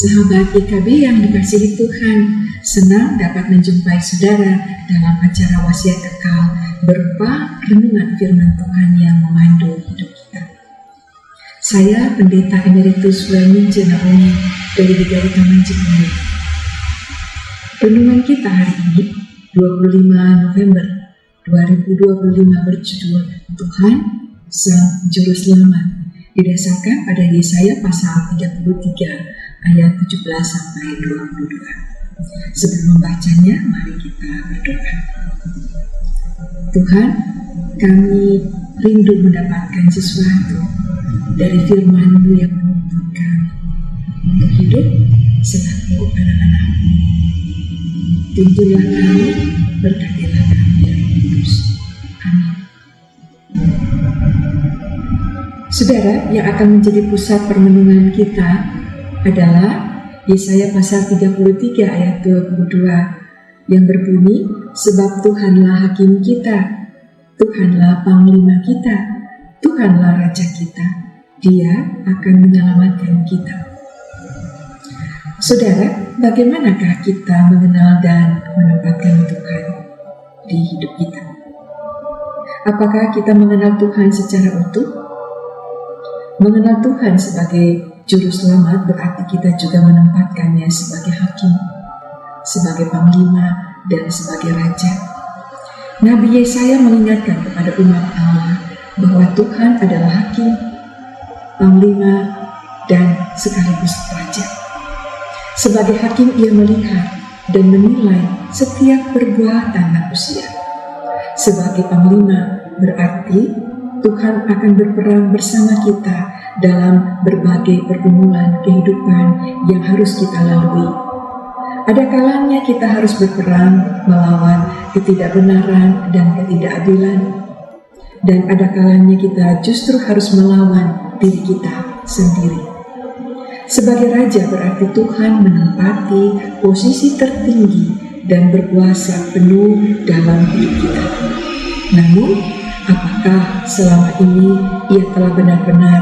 Sahabat YKB yang dikasihi Tuhan, senang dapat menjumpai saudara dalam acara Wasiat Kekal berupa renungan firman Tuhan yang memandu hidup kita. Saya Pendeta Emeritus Welminje Naomi dari Gereja Taman Cikunir. Renungan kita hari ini, 25 November 2025 berjudul Tuhan Sang Juru Selamat, didasarkan pada Yesaya pasal 33 ayat 17-22. Sebelum membacanya, mari kita berdoa. Tuhan, kami rindu mendapatkan sesuatu dari firman-Mu yang menuntun kami untuk hidup selaku anak-anak-Mu. Tuntunlah kami, berkatilah kami yang kudus. Amin. Saudara, yang akan menjadi pusat permenungan kita adalah Yesaya pasal 33 ayat 22 yang berbunyi, sebab Tuhanlah hakim kita, Tuhanlah panglima kita, Tuhanlah raja kita, Dia akan menyelamatkan kita. Saudara, bagaimanakah kita mengenal dan menempatkan Tuhan di hidup kita? Apakah kita mengenal Tuhan secara utuh? Mengenal Tuhan sebagai Juru Selamat berarti kita juga menempatkannya sebagai hakim, sebagai panglima, dan sebagai raja. Nabi Yesaya mengingatkan kepada umat Allah bahwa Tuhan adalah hakim, panglima, dan sekaligus raja. Sebagai hakim, ia melihat dan menilai setiap perbuatan manusia. Sebagai panglima berarti Tuhan akan berperang bersama kita dalam berbagai pergumulan kehidupan yang harus kita lalui. Ada kalanya kita harus berperang melawan ketidakbenaran dan ketidakadilan, dan ada kalanya kita justru harus melawan diri kita sendiri. Sebagai raja berarti Tuhan menempati posisi tertinggi dan berkuasa penuh dalam hidup kita. Namun, apakah selama ini Ia telah benar-benar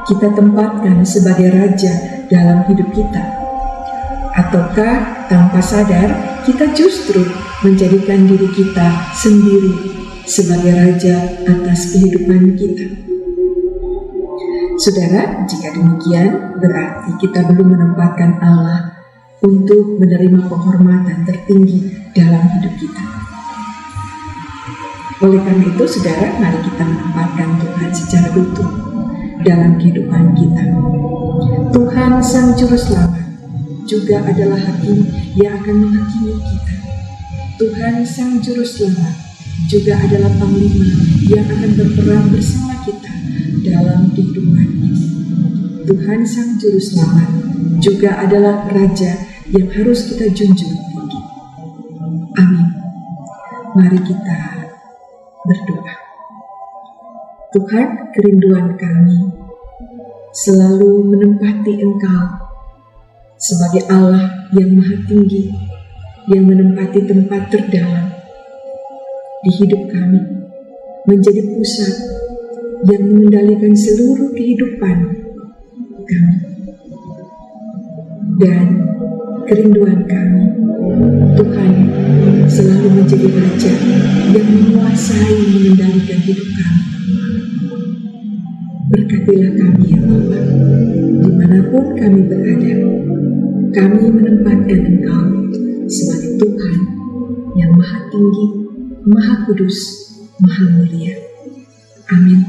kita tempatkan sebagai raja dalam hidup kita? Ataukah tanpa sadar kita justru menjadikan diri kita sendiri sebagai raja atas kehidupan kita? Saudara, jika demikian berarti kita belum menempatkan Allah untuk menerima penghormatan tertinggi dalam hidup kita. Oleh karena itu, saudara, mari kita menempatkan Tuhan secara utuh dalam kehidupan kita. Tuhan Sang Juru Selamat juga adalah hakim yang akan menghakimi kita. Tuhan Sang Juru Selamat juga adalah panglima yang akan berperang bersama kita dalam kehidupan ini. Tuhan Sang Juru Selamat juga adalah Raja yang harus kita junjung tinggi. Amin. Mari kita berdoa. Tuhan, kerinduan kami selalu menempati Engkau sebagai Allah yang Maha Tinggi, yang menempati tempat terdalam di hidup kami, menjadi pusat yang mengendalikan seluruh kehidupan kami. Dan kerinduan kami, Tuhan selalu menjadi Raja yang menguasai mengendalikan hidup kami. Berkatilah kami ya Bapa, dimanapun kami berada, kami menempatkan Engkau sebagai Tuhan yang Maha Tinggi, Maha Kudus, Maha Mulia. Amin.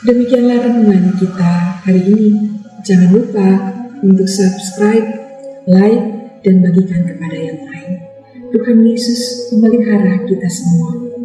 Demikianlah renungan kita hari ini. Jangan lupa untuk subscribe, like, dan bagikan kepada yang lain. Tuhan Yesus memelihara kita semua.